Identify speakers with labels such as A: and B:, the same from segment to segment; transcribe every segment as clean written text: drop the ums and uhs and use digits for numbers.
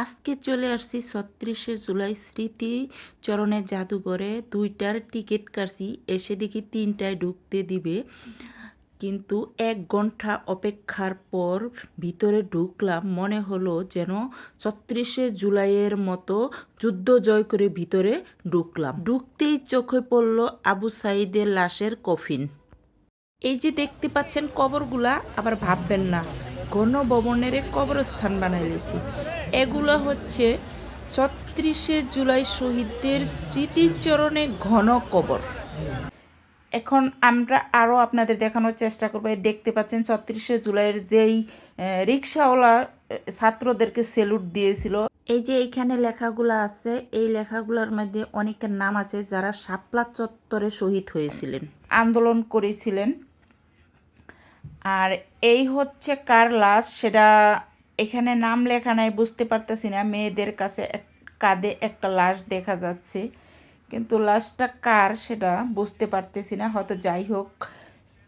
A: আজকে চলে আসছি ৩৬শে জুলাই স্মৃতিচরণের জাদুঘরে। ২টার টিকিট কাটছি, এসে দেখি ৩টায় ঢুকতে দিবে। কিন্তু ১ ঘন্টা অপেক্ষার পর ভিতরে ঢুকলাম, মনে হলো যেন ৩৬শে জুলাইয়ের মতো যুদ্ধ জয় করে ভিতরে ঢুকলাম। ঢুকতেই চোখে পড়ল আবু সাঈদের লাশের কফিন। এই যে দেখতে পাচ্ছেন কবরগুলা, আবার ভাববেন না গণভবনের কবরস্থান বানাইলেছি। এগুলো হচ্ছে ৩৬শে জুলাই শহীদদের স্মৃতিচরণে ঘন কবর। এখন আমরা আরও আপনাদের দেখানোর চেষ্টা করবো। দেখতে পাচ্ছেন ৩৬শে জুলাইয়ের যেই রিক্সাওয়ালা ছাত্রদেরকে সেলুট দিয়েছিল, এই যে এইখানে লেখাগুলো আছে, এই লেখাগুলোর মধ্যে অনেকের নাম আছে যারা শাপলা চত্বরে শহীদ হয়েছিলেন, আন্দোলন করেছিলেন। আর এই হচ্ছে কার লাশ সেটা এখানে নাম লেখা নাই, বুঝতে পারতেছি না। মেয়েদের কাছে কাঁধে একটা লাশ দেখা যাচ্ছে, কিন্তু লাশটা কার সেটা বুঝতে পারতেছি না। হয়তো যাই হোক,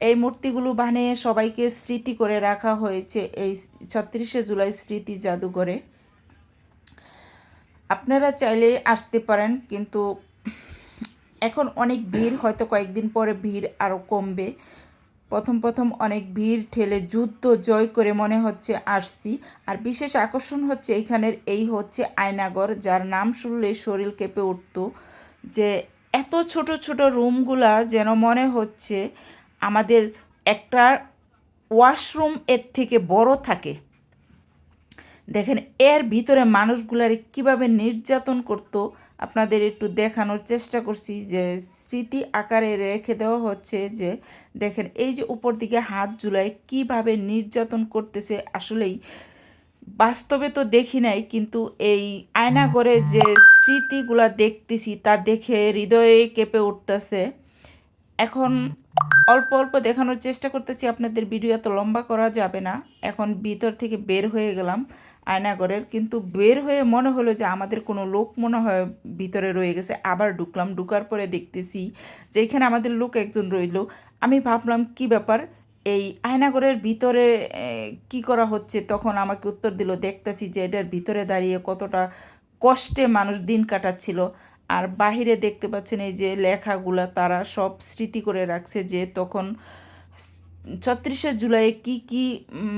A: এই মূর্তিগুলো বানিয়ে সবাইকে স্মৃতি করে রাখা হয়েছে এই ৩৬শে জুলাই স্মৃতি জাদুঘরে। আপনারা চাইলে আসতে পারেন, কিন্তু এখন অনেক ভিড়, হয়তো কয়েকদিন পরে ভিড় আরও কমবে। প্রথম অনেক ভিড় ঠেলে যুদ্ধ জয় করে মনে হচ্ছে আসছি। আর বিশেষ আকর্ষণ হচ্ছে এইখানের এই হচ্ছে আয়নাঘর, যার নাম শুনলে শরীর কেঁপে উঠত। যে এত ছোট ছোট রুমগুলা যেন মনে হচ্ছে আমাদের একটা ওয়াশরুম এর থেকে বড় থাকে। দেখেন এর ভিতরে মানুষগুলার কিভাবে নির্যাতন করত, আপনাদের একটু দেখানোর চেষ্টা করছি। যে স্মৃতি আকারে রেখে দেওয়া হচ্ছে, যে দেখেন এই যে উপর দিকে হাত ঝুলায় কিভাবে নির্যাতন করতেছে। আসলেই বাস্তবে তো দেখি নাই, কিন্তু এই আয়নাঘরে যে স্মৃতিগুলা দেখতেছি তা দেখে হৃদয়ে কেঁপে উঠতেছে। এখন অল্প অল্প দেখানোর চেষ্টা করতেছি আপনাদের, ভিডিও এত লম্বা করা যাবে না। এখন ভিতর থেকে বের হয়ে গেলাম আয়নাঘরের, কিন্তু বের হয়ে মনে হলো যে আমাদের কোনো লোক মনে হয় ভিতরে রয়ে গেছে। আবার ঢুকলাম, ঢুকার পরে দেখতেছি যে এখানে আমাদের লোক একজন রইল। আমি ভাবলাম কি ব্যাপার, এই আয়নাঘরের ভিতরে কি করা হচ্ছে। তখন আমাকে উত্তর দিল, দেখতেছি যে এটার ভিতরে দাঁড়িয়ে কতটা কষ্টে মানুষ দিন কাটাচ্ছিল। আর বাহিরে দেখতে পাচ্ছেন এই যে লেখাগুলা তারা সব স্মৃতি করে রাখছে, যে তখন ৩৬শে জুলাই কি কি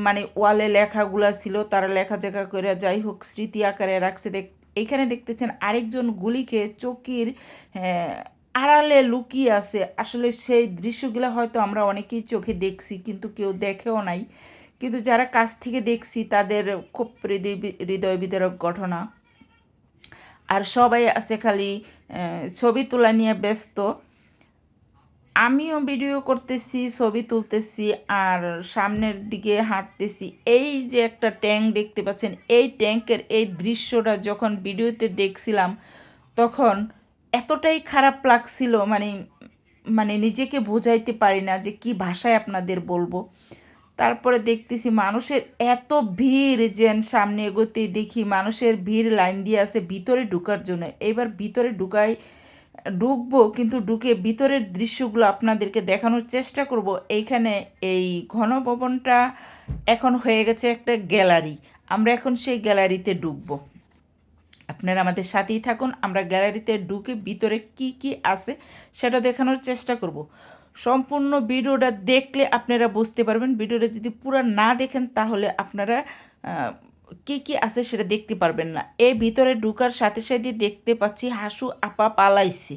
A: মানে ওয়ালে লেখাগুলা ছিল তারা লেখাজেখা করে যাই হোক স্মৃতি আকারে রাখছে। এইখানে দেখতেছেন আরেকজন গুলিকে চকির আড়ালে লুকিয়ে আছে। আসলে সেই দৃশ্যগুলো হয়তো আমরা অনেকেই চোখে দেখছি, কিন্তু কেউ দেখেও নাই। কিন্তু যারা কাছ থেকে দেখছি তাদের খুব হৃদয় বিদারক ঘটনা। আর সবাই আছে খালি ছবি তোলা নিয়ে ব্যস্ত। আমিও ভিডিও করতেছি, ছবি তুলতেছি, আর সামনের দিকে হাঁটতেছি। এই যে একটা ট্যাঙ্ক দেখতে পাচ্ছেন, এই ট্যাঙ্কের এই দৃশ্যটা যখন ভিডিওতে দেখছিলাম তখন এতটাই খারাপ লাগছিল, মানে মানে নিজেকে বোঝাইতে পারি না যে কি ভাষায় আপনাদের বলবো। তারপরে দেখতেছি মানুষের এত ভিড়, যেন সামনে এগোতেই দেখি মানুষের ভিড় লাইন দিয়ে আছে ভিতরে ঢুকার জন্য। এবার ভিতরে ঢুকবো, কিন্তু ঢুকে ভিতরের দৃশ্যগুলো আপনাদেরকে দেখানোর চেষ্টা করব। এইখানে এই ঘনভবনটা এখন হয়ে গেছে একটা গ্যালারি। আমরা এখন সেই গ্যালারিতে ঢুকবো। আপনারা আমাদের সাথেই থাকুন, আমরা গ্যালারিতে ঢুকে ভিতরে কি কি আছে সেটা দেখানোর চেষ্টা করব। সম্পূর্ণ ভিডিওটা দেখলে আপনারা বুঝতে পারবেন। ভিডিওটা যদি পুরো না দেখেন তাহলে আপনারা কি কি আছে সেটা দেখতে পারবেন না। এই ভিতরে ঢুকার সাথে সাথে দেখতে পাচ্ছি হাসু আপা পালাইছে।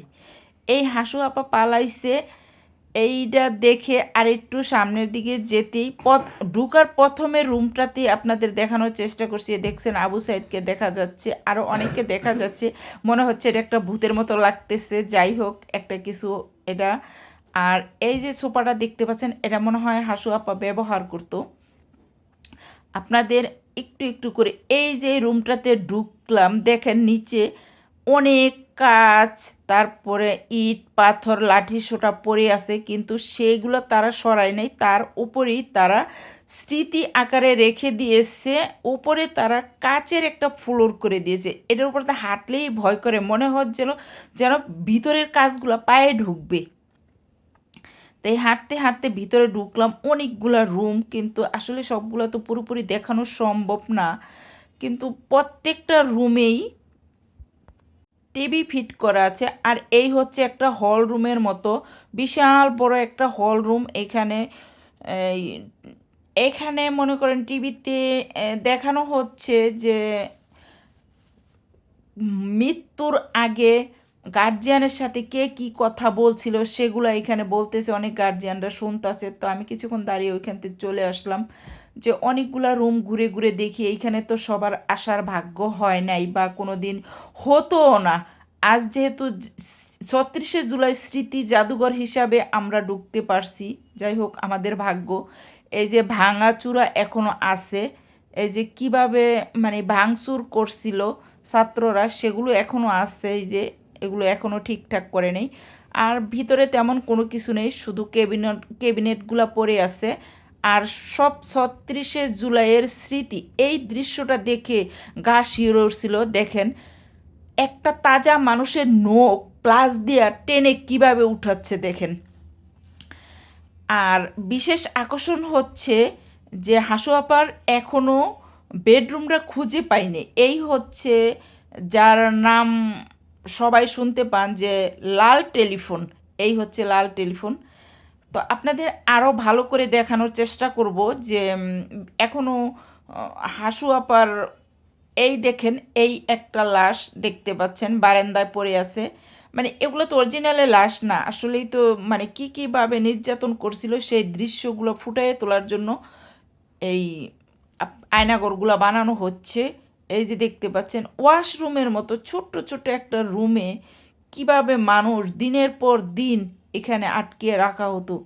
A: এই হাসু আপা পালাইছে এইটা দেখে আর একটু সামনের দিকে যেতেই ঢুকার প্রথমে রুমটাতে আপনাদের দেখানোর চেষ্টা করছি। দেখছেন আবু সাইদকে দেখা যাচ্ছে, আরও অনেককে দেখা যাচ্ছে। মনে হচ্ছে এটা একটা ভূতের মতো লাগতেছে, যাই হোক একটা কিছু এটা। আর এই যে সোফাটা দেখতে পাচ্ছেন, এটা মনে হয় হাসু আপা ব্যবহার করতো। আপনাদের একটু একটু করে এই যে রুমটাতে ঢুকলাম, দেখেন নিচে অনেক কাচ, তারপরে ইট পাথর লাঠি সোটা পড়ে আছে, কিন্তু সেগুলো তারা সরায় নাই। তার উপরেই তারা স্মৃতি আকারে রেখে দিয়েছে। উপরে তারা কাচের একটা ফ্লোর করে দিয়েছে। এটার উপর তো হাঁটলেই ভয় করে, মনে হচ্ছিল যেন ভিতরের কাজগুলো পায়ে ঢুকবে। তাই হাঁটতে হাঁটতে ভিতরে ঢুকলাম। অনেকগুলা রুম, কিন্তু আসলে সবগুলো তো পুরোপুরি দেখানো সম্ভব না। কিন্তু প্রত্যেকটা রুমেই টিভি ফিট করা আছে। আর এই হচ্ছে একটা হল রুমের মতো বিশাল বড় একটা হল রুম। এই এখানে মনে করেন টিভিতে দেখানো হচ্ছে যে মৃত্যুর আগে গার্জিয়ানের সাথে কে কি কথা বলছিল সেগুলো এখানে বলতেছে, অনেক গার্জিয়ানরা শুনতেছে। তো আমি কিছুক্ষণ দাঁড়িয়ে ওইখান থেকে চলে আসলাম, যে অনেকগুলা রুম ঘুরে ঘুরে দেখি। এইখানে তো সবার আসার ভাগ্য হয় নাই বা কোনো দিন হতোও না। আজ যেহেতু ৩৬শে জুলাই স্মৃতি জাদুঘর হিসাবে আমরা ঢুকতে পারছি, যাই হোক আমাদের ভাগ্য। এই যে ভাঙাচুরা এখনও আছে, এই যে কিভাবে মানে ভাঙচুর করছিল ছাত্ররা, সেগুলো এখনও আছে। এই যে এগুলো এখনও ঠিকঠাক করে নেই। আর ভিতরে তেমন কোনো কিছু নেই, শুধু ক্যাবিনেটগুলো পড়ে আছে। আর সব ৩৬শে জুলাইয়ের স্মৃতি, এই দৃশ্যটা দেখে গা শিউরে উঠছিল। দেখেন একটা তাজা মানুষের নখ প্লাস দিয়া টেনে কিভাবে উঠাচ্ছে দেখেন। আর বিশেষ আকর্ষণ হচ্ছে যে হাসু আপার এখনও বেডরুমটা খুঁজে পাইনি। এই হচ্ছে যার নাম সবাই শুনতে পান, যে লাল টেলিফোন। এই হচ্ছে লাল টেলিফোন। তো আপনাদের আরও ভালো করে দেখানোর চেষ্টা করব যে এখনও হাসু আপার এই দেখেন, এই একটা লাশ দেখতে পাচ্ছেন বারান্দায় পড়ে আছে। মানে এগুলো তো অরিজিনালে লাশ না, আসলেই তো মানে কীভাবে নির্যাতন করছিল সেই দৃশ্যগুলো ফুটিয়ে তোলার জন্য এই আয়নাঘরগুলো বানানো হচ্ছে। এই যে দেখতে পাচ্ছেন ওয়াশরুমের মতো ছোট্ট ছোট্ট একটা রুমে কিভাবে মানুষ দিনের পর দিন এখানে আটকিয়ে রাখা হতো,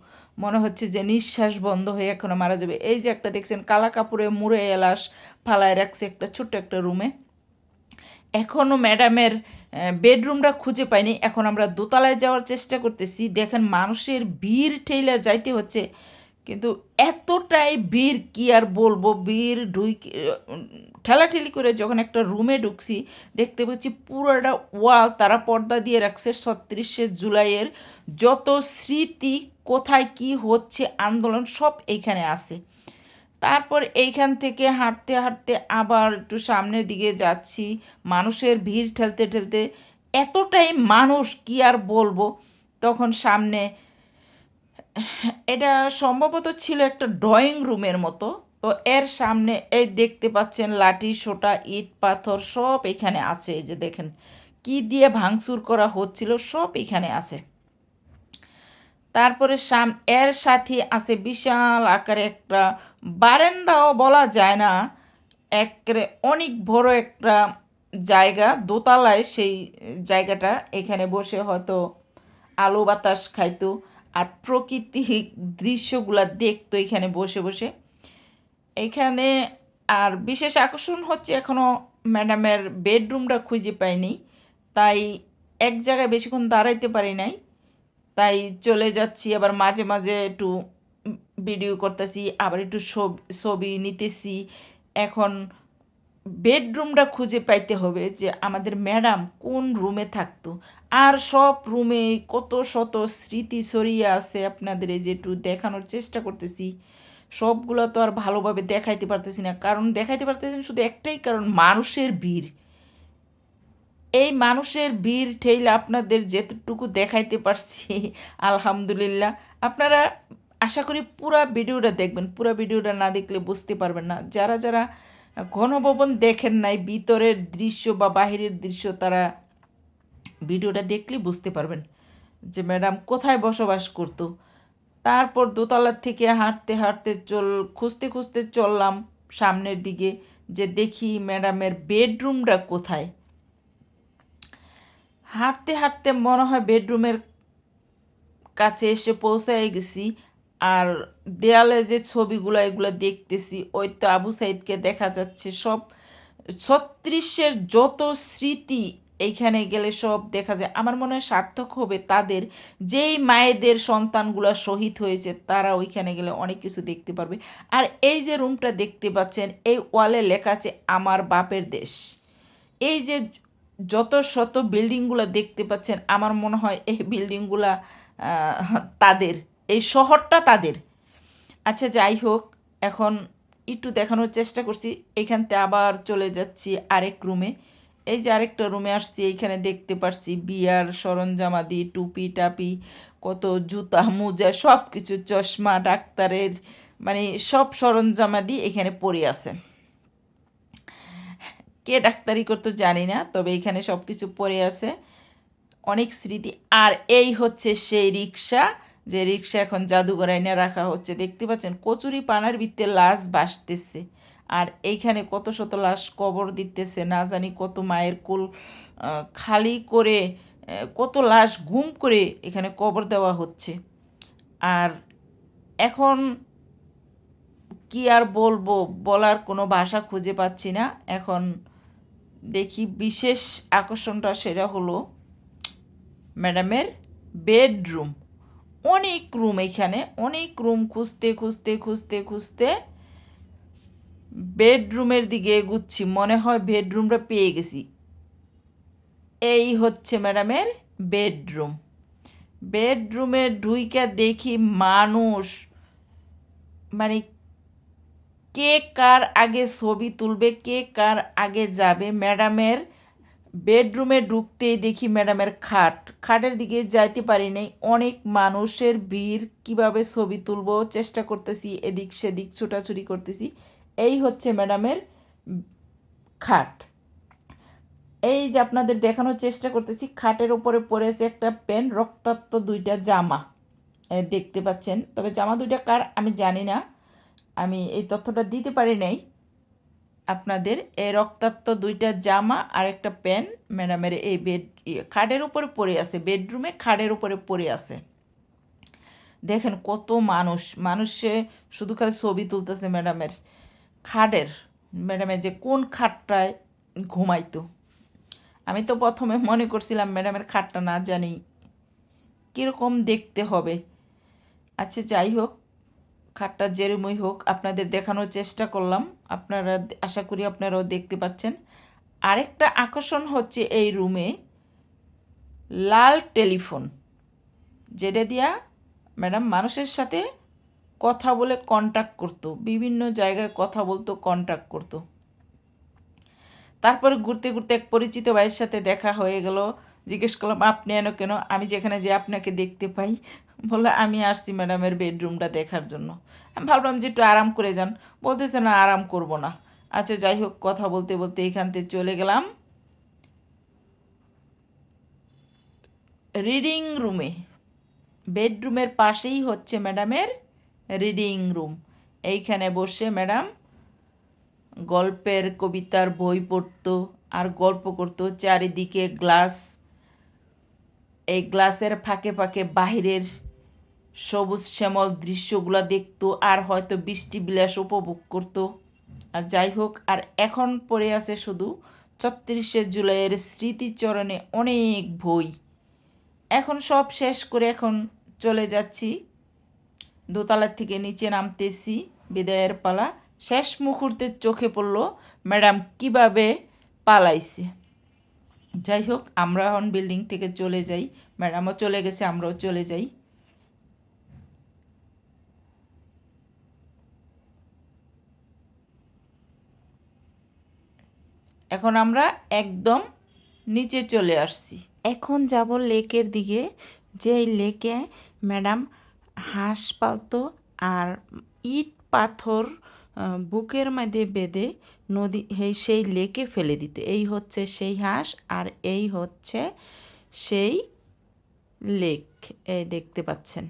A: মনে হচ্ছে যে নিঃশ্বাস বন্ধ হয়ে এখনও মারা যাবে। এই যে একটা দেখছেন কালা কাপড়ে মুড়ে লাশ ফালায় রাখছে একটা ছোট্ট একটা রুমে। এখনও ম্যাডামের বেডরুমটা খুঁজে পাইনি। এখন আমরা দোতলায় যাওয়ার চেষ্টা করতেছি। দেখেন মানুষের ভিড় ঠেলে যাইতে হচ্ছে, কিন্তু এতটাই ভিড় কি আর বলবো। ভিড় ঠেলাঠেলি করে যখন একটা রুমে ঢুকছি, দেখতে পাচ্ছি পুরোটা ওয়াল তারা পর্দা দিয়ে রাখছে ৩৬শে জুলাইয়ের যত স্মৃতি, কোথায় কি হচ্ছে আন্দোলন সব এইখানে আছে। তারপর এইখান থেকে হাঁটতে হাঁটতে আবার একটু সামনের দিকে যাচ্ছি, মানুষের ভিড় ঠেলতে ঠেলতে এতটাই মানুষ কি আর বলবো। তখন সামনে এটা সম্ভবত ছিল একটা ড্রয়িং রুমের মতো। তো এর সামনে এই দেখতে পাচ্ছেন লাঠি সোটা ইট পাথর সব এখানে আছে। এই যে দেখেন কি দিয়ে ভাঙচুর করা হচ্ছিল সব এখানে আছে। তারপরে এর সাথে আছে বিশাল আকারে একটা বারান্দাও বলা যায় না, একেবারে অনেক বড় একটা জায়গা, দোতলায় সেই জায়গাটা। এখানে বসে হয়তো আলো বাতাস খাইতো আর প্রাকৃতিক দৃশ্যগুলো দেখতো এখানে বসে বসে। এখানে আর বিশেষ আকর্ষণ হচ্ছে এখনও ম্যাডামের বেডরুমটা খুঁজে পাইনি, তাই এক জায়গায় বেশিক্ষণ দাঁড়াইতে পারি নাই, তাই চলে যাচ্ছি। আবার মাঝে মাঝে একটু ভিডিও করতেছি, আবার একটু ছবি নিতেছি। এখন বেডরুমটা খুঁজে পাইতে হবে যে আমাদের ম্যাডাম কোন রুমে থাকতো। আর সব রুমে কত শত স্মৃতি ছড়িয়ে আছে, আপনাদের এই যে একটু দেখানোর চেষ্টা করতেছি। সবগুলো তো আর ভালোভাবে দেখাইতে পারতেছি না, কারণ দেখাইতে পারতেছি না শুধু একটাই কারণ, মানুষের ভিড়। এই মানুষের ভিড় ঠেলে আপনাদের যেতটুকু দেখাইতে পারছি আলহামদুলিল্লাহ। আপনারা আশা করি পুরা ভিডিওটা দেখবেন, পুরা ভিডিওটা না দেখলে বুঝতে পারবেন না। যারা যারা গণভবন দেখেন নাই ভিতরের দৃশ্য বা বাহিরের দৃশ্য, তারা ভিডিওটা দেখলে বুঝতে পারবেন যে ম্যাডাম কোথায় বসবাস করতো। তারপর দোতলার থেকে হাঁটতে হাঁটতে খুঁজতে খুঁজতে চললাম সামনের দিকে, যে দেখি ম্যাডামের বেডরুমটা কোথায়। হাঁটতে হাঁটতে মনে হয় বেডরুমের কাছে এসে পৌঁছায় গেছি। আর দেয়ালে যে ছবিগুলো এগুলো দেখতেছি, ওই তো আবু সাইদকে দেখা যাচ্ছে। সব ৩৬-এর যত স্মৃতি এইখানে গেলে সব দেখা যায়। আমার মনে হয় সার্থক হবে তাদের, যেই মায়েদের সন্তানগুলো শহীদ হয়েছে তারা ওইখানে গেলে অনেক কিছু দেখতে পারবে। আর এই যে রুমটা দেখতে পাচ্ছেন, এই ওয়ালে লেখা আছে আমার বাপের দেশ। এই যে যত শত বিল্ডিংগুলো দেখতে পাচ্ছেন, আমার মনে হয় এই বিল্ডিংগুলা তাদের, এই শহরটা তাদের। আচ্ছা যাই হোক, এখন একটু দেখানোর চেষ্টা করছি। এইখানতে আবার চলে যাচ্ছি আরেক রুমে। এই যে আরেকটা রুমে আসছি, এইখানে দেখতে পাচ্ছি বিয়ার সরঞ্জামাদি, টুপি টাপি, কত জুতা মোজা, সব কিছু, চশমা, ডাক্তারের মানে সব সরঞ্জামাদি এখানে পড়ে আছে। কে ডাক্তারি করতো জানি না, তবে এখানে সব কিছু পড়ে আছে, অনেক স্মৃতি। আর এই হচ্ছে সেই রিক্সা, যে রিক্সা এখন জাদুঘর আইনে রাখা হচ্ছে। দেখতে পাচ্ছেন কচুরি পানার ভিতরে লাশ ভাসতেছে, আর এইখানে কত শত লাশ কবর দিতেছে, না জানি কত মায়ের কোল খালি করে, কত লাশ গুম করে এখানে কবর দেওয়া হচ্ছে। আর এখন কি আর বলবো, বলার কোনো ভাষা খুঁজে পাচ্ছি না। এখন দেখি বিশেষ আকর্ষণটা, সেটা হলো ম্যাডামের বেডরুম। অনেক রুম, এখানে অনেক রুম, খুঁজতে খুঁজতে খুঁজতে খুঁজতে বেডরুমের দিকে এগুচ্ছি, মনে হয় বেডরুমটা পেয়ে গেছি। এই হচ্ছে ম্যাডামের বেডরুম। বেডরুমে ঢুইকা দেখি মানুষ, মানে কে কার আগে ছবি তুলবে, কে কার আগে যাবে। ম্যাডামের বেডরুমে ঢুকতেই দেখি ম্যাডামের খাটের দিকে যাইতে পারি নাই, অনেক মানুষের ভিড়, কিভাবে ছবি তুলবো চেষ্টা করতেছি, এদিক সেদিক ছোটাছুটি করতেছি। এই হচ্ছে ম্যাডামের খাট। এই যে আপনাদের দেখানোর চেষ্টা করতেছি, খাটের ওপরে পড়েছে একটা প্যান্ট, রক্তাক্ত দুইটা জামা দেখতে পাচ্ছেন। তবে জামা দুইটা কার আমি জানি না, আমি এই তথ্যটা দিতে পারি নাই আপনাদের। এই রক্তাক্ত দুইটা জামা আর একটা প্যান্ট ম্যাডামের এই খাটের উপরে পড়ে আছে, বেডরুমে খাটের উপরে পড়ে আছে। দেখেন কত মানুষে শুধু খালি ছবি তুলতেছে ম্যাডামের খাটের। ম্যাডামের যে কোন খাটটায় ঘুমাইতো, আমি তো প্রথমে মনে করছিলাম ম্যাডামের খাটটা না জানি কীরকম দেখতে হবে। আচ্ছা যাই হোক, খাটটা যেরমই হোক আপনাদের দেখানোর চেষ্টা করলাম, আপনারা আশা করি আপনারাও দেখতে পাচ্ছেন। আরেকটা আকর্ষণ হচ্ছে এই রুমে লাল টেলিফোন, যেটা দিয়া ম্যাডাম মানুষের সাথে কথা বলে কন্ট্যাক্ট করতো, বিভিন্ন জায়গায় কথা বলতো, কন্ট্যাক্ট করতো। তারপরে ঘুরতে ঘুরতে এক পরিচিত ভাইয়ের সাথে দেখা হয়ে গেল। জিজ্ঞেস করলাম আপনি এনো কেন, আমি যেখানে যে আপনাকে দেখতে পাই। বললো আমি আসছি ম্যাডামের বেডরুমটা দেখার জন্য। আমি ভাবলাম যে একটু আরাম করে যান, বলতেছে না আরাম করব না। আচ্ছা যাই হোক, কথা বলতে বলতে এইখান থেকে চলে গেলাম রিডিং রুমে। বেডরুমের পাশেই হচ্ছে ম্যাডামের রিডিং রুম। এইখানে বসে ম্যাডাম গল্পের কবিতার বই পড়তো আর গল্প করতো। চারিদিকে গ্লাস, এই গ্লাসের ফাঁকে ফাঁকে বাহিরের সবুজ শ্যামল দৃশ্যগুলো দেখতো, আর হয়তো বৃষ্টি বিলাস উপভোগ করতো। আর যাই হোক, আর এখন পড়ে আছে শুধু ৩৬শে জুলাইয়ের স্মৃতিচরণে অনেক বই। এখন সব শেষ করে এখন চলে যাচ্ছি, দোতলার থেকে নিচে নামতেছি, বিদায়ের পালা। শেষ মুহূর্তে চোখে পড়ল ম্যাডাম কিভাবে পালাইছে। যাই হোক, আমরা এখন বিল্ডিং থেকে চলে যাই, ম্যাডামও চলে গেছে, আমরাও চলে যাই। এখন আমরা একদম নিচে চলে আসছি। এখন যাব লেকের দিকে, যে লেকে ম্যাডাম হাঁস পালতো আর ইট পাথর বুকের মধ্যে বেঁধে নদী সেই লেকে ফেলে দিত। এই হচ্ছে সেই হাঁস, আর এই হচ্ছে সেই লেক, এই দেখতে পাচ্ছেন।